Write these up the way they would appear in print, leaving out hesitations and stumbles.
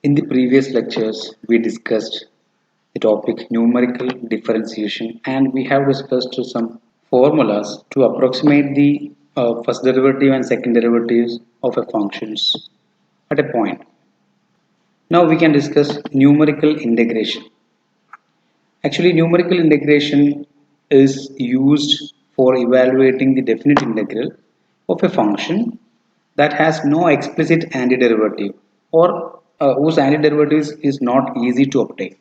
In the previous lectures, we discussed the topic numerical differentiation and we have discussed some formulas to approximate the first derivative and second derivatives of a functions at a point. Now we can discuss numerical integration. Actually, numerical integration is used for evaluating the definite integral of a function that has no explicit antiderivative or whose antiderivative is not easy to obtain.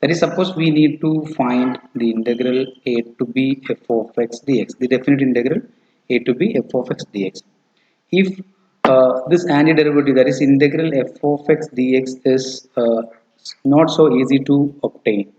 That is, suppose we need to find the integral a to b f of x dx, the definite integral a to b f of x dx. If this antiderivative, that is integral f of x dx, is not so easy to obtain,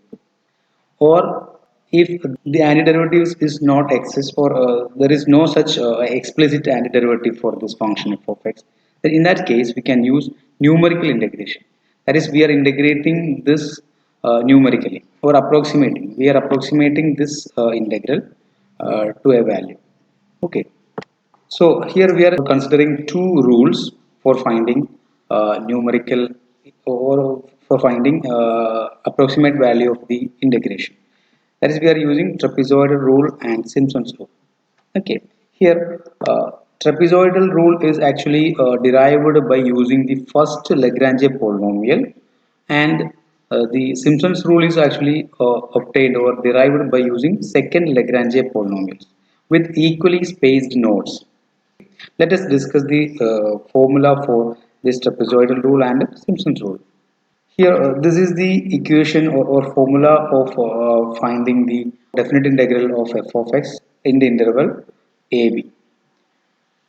or if the antiderivative is not exist or there is no such explicit antiderivative for this function f of x, then in that case we can use numerical integration. That is, we are integrating this numerically or approximating. We are approximating this integral to a value. Okay. So here we are considering two rules for finding numerical or for finding approximate value of the integration. That is, we are using trapezoidal rule and Simpson's rule. Okay, here trapezoidal rule is actually derived by using the first Lagrange polynomial, and the Simpson's rule is actually obtained or derived by using second Lagrange polynomials with equally spaced nodes. Let us discuss the formula for this trapezoidal rule and Simpson's rule. Here, this is the equation or formula of finding the definite integral of f of x in the interval a b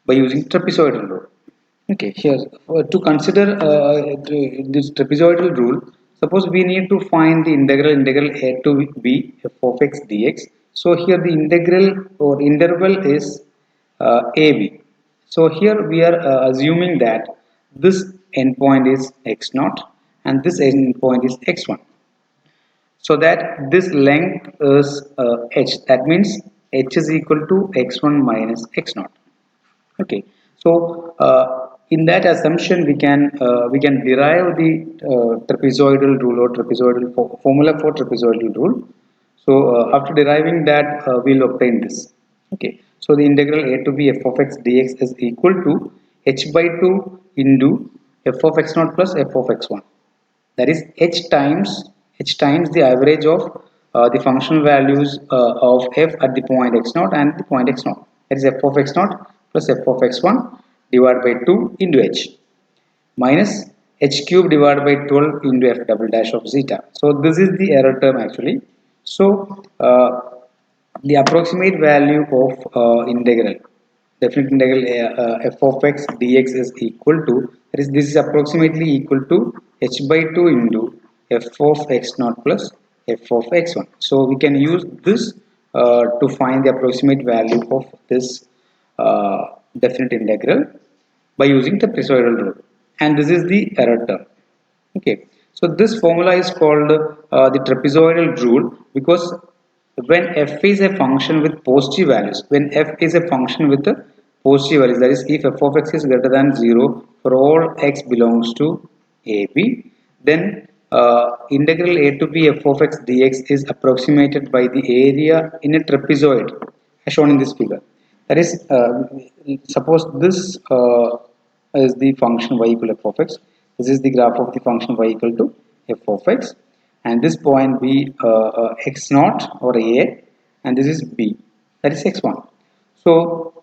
by using trapezoidal rule. Okay, here to consider this trapezoidal rule, suppose we need to find the integral a to b f of x dx. So here the integral or interval is ab. So here we are assuming that this endpoint is x naught and this endpoint is x1. So that this length is h. That means h is equal to x1 minus x naught. Okay, so in that assumption we can derive the trapezoidal rule or trapezoidal formula for trapezoidal rule. So after deriving that, we'll obtain this. Okay, so the integral a to b f of x dx is equal to h by 2 into f of x naught plus f of x1. That is h times the average of the function values of f at the point x naught and the point x naught. That is f of x naught plus f of x1 divided by 2 into h minus h cube divided by 12 into f double dash of zeta. So this is the error term actually. So the approximate value of integral definite integral f of x dx is equal to, that is, this is approximately equal to h by 2 into f of x naught plus f of x1. So we can use this to find the approximate value of this uh, definite integral by using the trapezoidal rule, and this is the error term. Okay, so this formula is called the trapezoidal rule because when f is a function with positive values, when f is a function with a positive values, that is, if f of x is greater than 0 for all x belongs to a b, then integral a to b f of x dx is approximated by the area in a trapezoid as shown in this figure. That is, suppose this is the function y equal f of x. This is the graph of the function y equal to f of x, and this point be x naught or a, and this is b, that is x1. So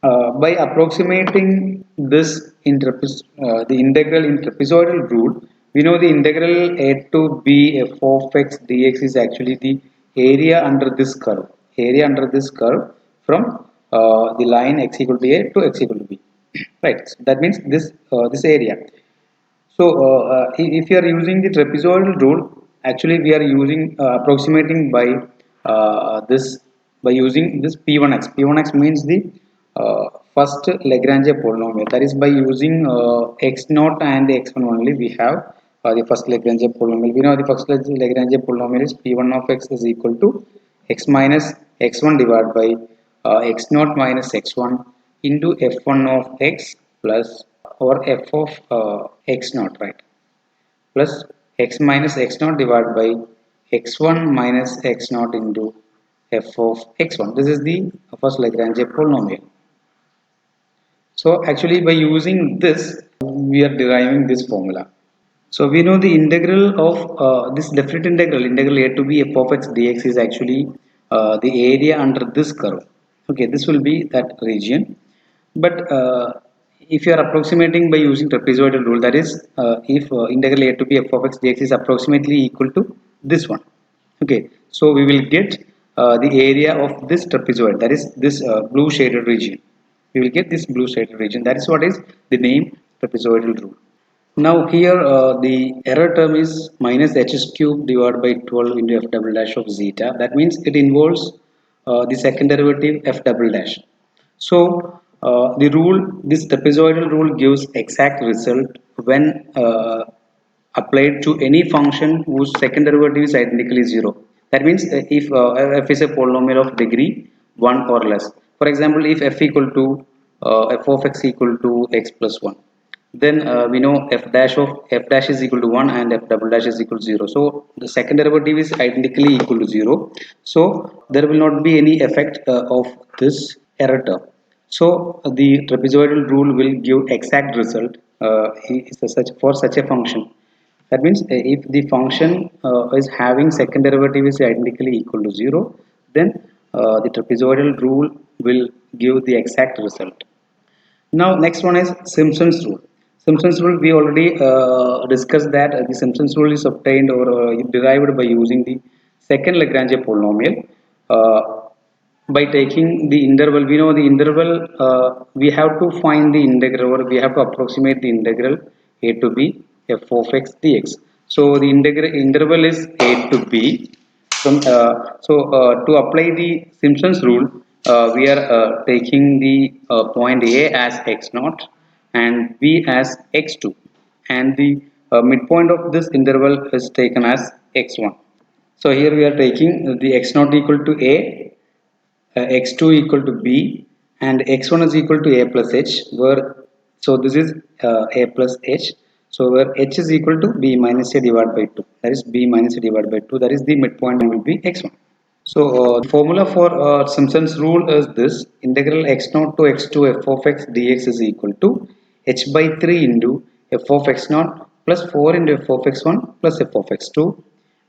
by approximating this in the integral in trapezoidal rule, we know the integral a to b f of x dx is actually the area under this curve. Area under this curve from the line x equal to a to x equal to b. Right. So that means this area. So if you are using the trapezoidal rule, actually we are using approximating by this by using this p1x. P1x means the first Lagrange polynomial. That is, by using x naught and x1 only, we have the first Lagrange polynomial. We know the first Lagrange polynomial is p1 of x is equal to x minus x1 divided by x naught minus x1 into f1 of x plus or f of x naught, right? plus x minus x naught divided by x1 minus x naught into f of x1. This is the first Lagrange polynomial. So actually by using this we are deriving this formula. So we know the integral of this definite integral a to b f of x dx is actually the area under this curve. Okay, this will be that region. But if you are approximating by using trapezoidal rule, that is, if integral a to b f of x dx is approximately equal to this one. Okay, so we will get the area of this trapezoid, that is this blue shaded region. We will get this blue shaded region. That is what is the name trapezoidal rule. Now here the error term is minus hs cube divided by 12 into f double dash of zeta. That means it involves the second derivative f double dash. So the rule, this trapezoidal rule gives exact result when applied to any function whose second derivative is identically 0. That means if f is a polynomial of degree 1 or less. For example, if f equal to f of x equal to x plus 1, then we know f dash is equal to 1 and f double dash is equal to 0. So the second derivative is identically equal to 0. So there will not be any effect of this error term. So the trapezoidal rule will give exact result for such a function. That means if the function is having second derivative is identically equal to 0, then the trapezoidal rule will give the exact result. Now next one is Simpson's rule. Simpson's rule, we already discussed that the Simpson's rule is obtained or derived by using the second Lagrange polynomial by taking the interval. We know the interval, we have to find the integral, or we have to approximate the integral a to b f of x dx. So the interval is a to b. To apply the Simpson's rule, we are taking the point A as x naught and B as x2, and the midpoint of this interval is taken as x1. So here we are taking the x naught equal to A, x2 equal to b, and x1 is equal to a plus h, where so this is a plus h, so where h is equal to b minus a divided by 2, that is b minus a divided by 2, that is the midpoint will be x1. So the formula for Simpson's rule is this: integral x naught to x2 f of x dx is equal to h by 3 into f of x naught plus 4 into f of x1 plus f of x2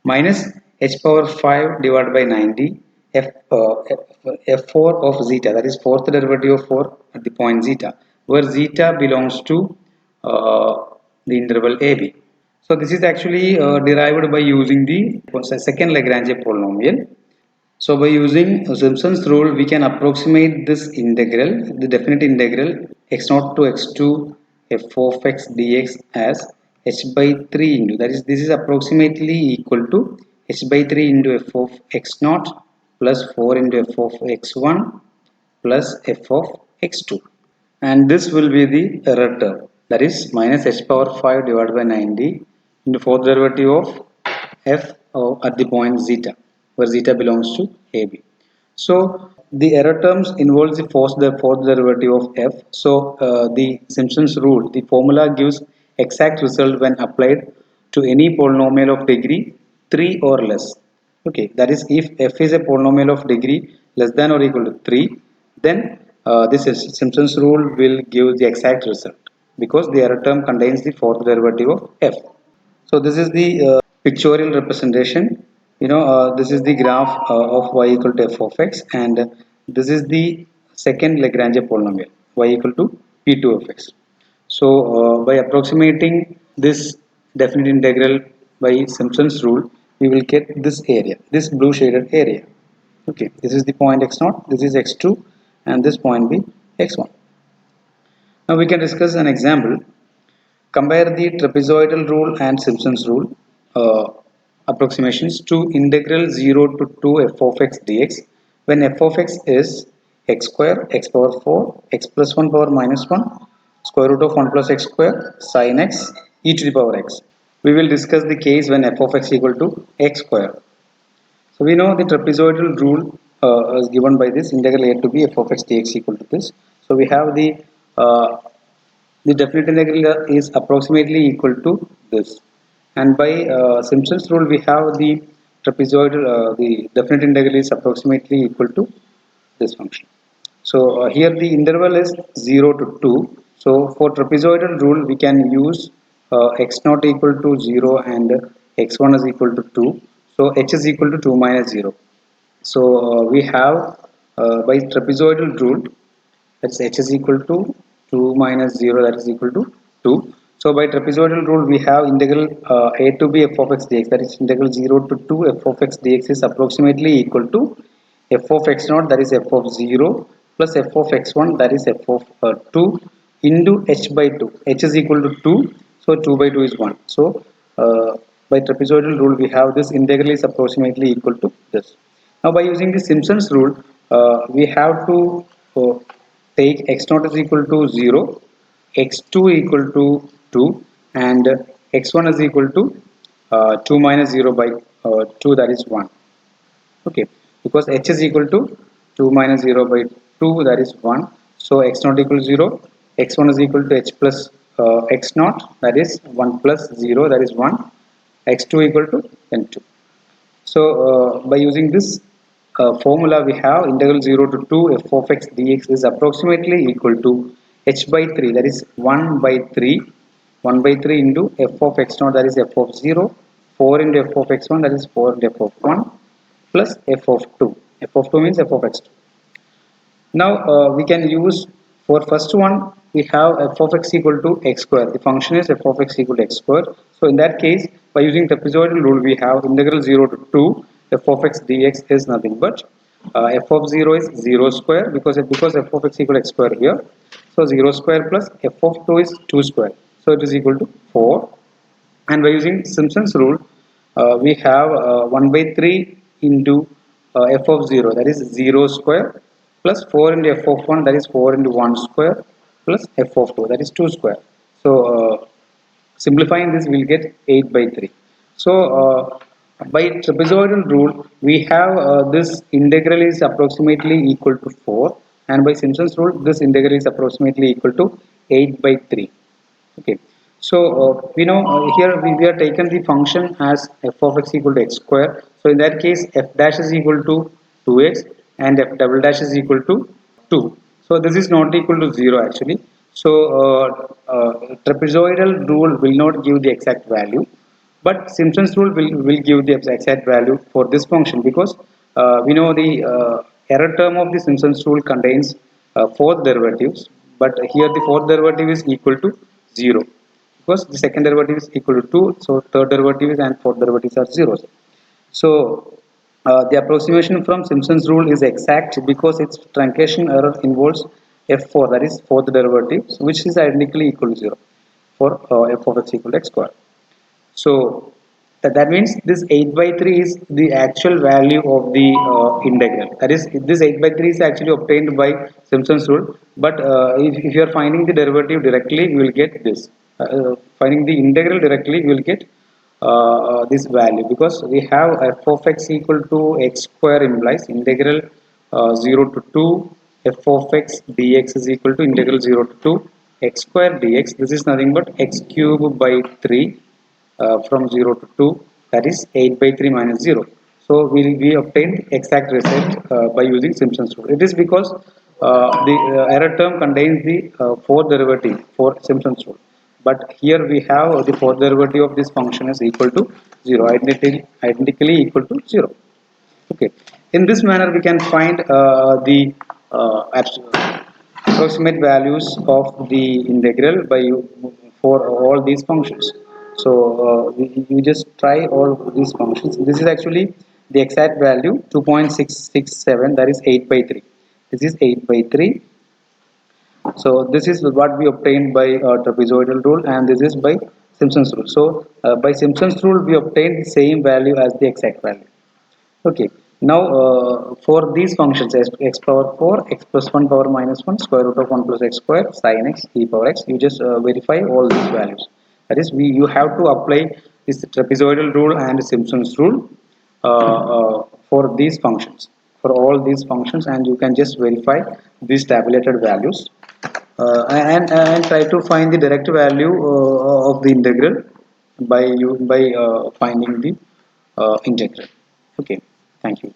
minus h power 5 divided by 90 f4 of zeta, that is fourth derivative of 4 at the point zeta, where zeta belongs to uh, the interval AB. So this is actually derived by using the second Lagrange polynomial. So by using Simpson's rule, we can approximate this integral, the definite integral x naught to x2 f of x dx as h by 3 into, that is, this is approximately equal to h by 3 into f of x naught plus 4 into f of x1 plus f of x2, and this will be the error term, that is minus h power 5 divided by 90 into fourth derivative of f at the point zeta, where zeta belongs to AB. So the error terms involves the fourth derivative of f. So the Simpson's rule, the formula gives exact result when applied to any polynomial of degree 3 or less. Okay, that is, if f is a polynomial of degree less than or equal to 3, then this is Simpson's rule will give the exact result, because the error term contains the fourth derivative of f. So this is the pictorial representation. This is the graph of y equal to f of x, and this is the second Lagrange polynomial y equal to p2 of x. So by approximating this definite integral by Simpson's rule, we will get this area, this blue shaded area. Okay, this is the point x naught, this is x2, and this point be x1. Now we can discuss an example. Compare the trapezoidal rule and Simpson's rule approximations to integral 0 to 2 f of x dx when f of x is x square, x power 4, x plus 1 power minus 1, square root of 1 plus x square, sin x, e to the power x. We will discuss the case when f of x equal to x square. So we know the trapezoidal rule is given by this integral a to b f of x dx equal to this. So we have uh, the definite integral is approximately equal to this, And by Simpson's rule, we have the trapezoidal, the definite integral is approximately equal to this function. So here the interval is 0 to 2. So for trapezoidal rule, we can use x naught equal to 0 and x1 is equal to 2. So h is equal to 2 minus 0. So we have by trapezoidal rule, that's h is equal to 2 minus 0, that is equal to 2. So by trapezoidal rule, we have integral a to b f of x dx, that is integral 0 to 2 f of x dx is approximately equal to f of x naught, that is f of 0, plus f of x1, that is f of 2, into h by 2. H is equal to 2, so 2 by 2 is 1. So by trapezoidal rule, we have this integral is approximately equal to this. Now by using the Simpson's rule, we have to take x naught is equal to 0, x2 equal to 2, and x1 is equal to 2 minus 0 by 2, that is 1. Okay, because h is equal to 2 minus 0 by 2, that is 1. So x naught equal to 0, x1 is equal to h plus x naught, that is 1 plus 0, that is 1, x2 equal to n2. So by using this formula, we have integral 0 to 2 f of x dx is approximately equal to h by 3, that is 1 by 3, 1 by 3 into f of x naught, that is f of 0, 4 into f of x1, that is 4 into f of 1, plus f of 2. F of 2 means f of x2. Now we can use, for first one, we have f of x equal to x square. The function is f of x equal to x square. So in that case, by using trapezoidal rule, we have integral 0 to 2 f of x dx is nothing but f of 0 is 0 square, because f of x equal to x square here. So 0 square plus f of 2 is 2 square. So it is equal to 4. And by using Simpson's rule, we have 1 by 3 into f of 0, that is 0 square, plus 4 into f of 1, that is 4 into 1 square, plus f of 2, that is 2 square. So simplifying this, we'll get 8 by 3. So by trapezoidal rule, we have this integral is approximately equal to 4, and by Simpson's rule, this integral is approximately equal to 8 by 3. Okay, so we know here we are taken the function as f of x equal to x square. So in that case, f dash is equal to 2x and f double dash is equal to 2. So this is not equal to 0 actually. So trapezoidal rule will not give the exact value, but Simpson's rule will give the exact value for this function, because we know the error term of the Simpson's rule contains fourth derivatives, but here the fourth derivative is equal to 0, because the second derivative is equal to 2, so third derivative and fourth derivatives are zeros. So the approximation from Simpson's rule is exact because its truncation error involves f4, that is fourth derivative, which is identically equal to 0 for f of x equal to x square. So that means this 8 by 3 is the actual value of the integral. That is, this 8 by 3 is actually obtained by Simpson's rule. But if you are finding the derivative directly, you will get this. Finding the integral directly, you will get this value, because we have f of x equal to x square implies integral 0 to 2 f of x dx is equal to integral 0 to 2 x square dx. This is nothing but x cube by 3 from 0 to 2, that is 8 by 3 minus 0. So we obtained exact result by using Simpson's rule. It is because the error term contains the fourth derivative for Simpson's rule. But here we have the fourth derivative of this function is equal to 0, identically equal to 0. Okay. In this manner, we can find the approximate values of the integral by for all these functions. So we just try all these functions. This is actually the exact value 2.667, that is 8 by 3. This is 8 by 3. So this is what we obtained by trapezoidal rule, and this is by Simpson's rule. So by Simpson's rule, we obtained the same value as the exact value. Okay. Now for these functions, x power 4, x plus 1 power minus 1, square root of 1 plus x square, sin x, e power x, you just verify all these values. That is, you have to apply this trapezoidal rule and Simpson's rule for these functions, for all these functions, and you can just verify these tabulated values and try to find the direct value of the integral. by finding the integral. Okay, thank you.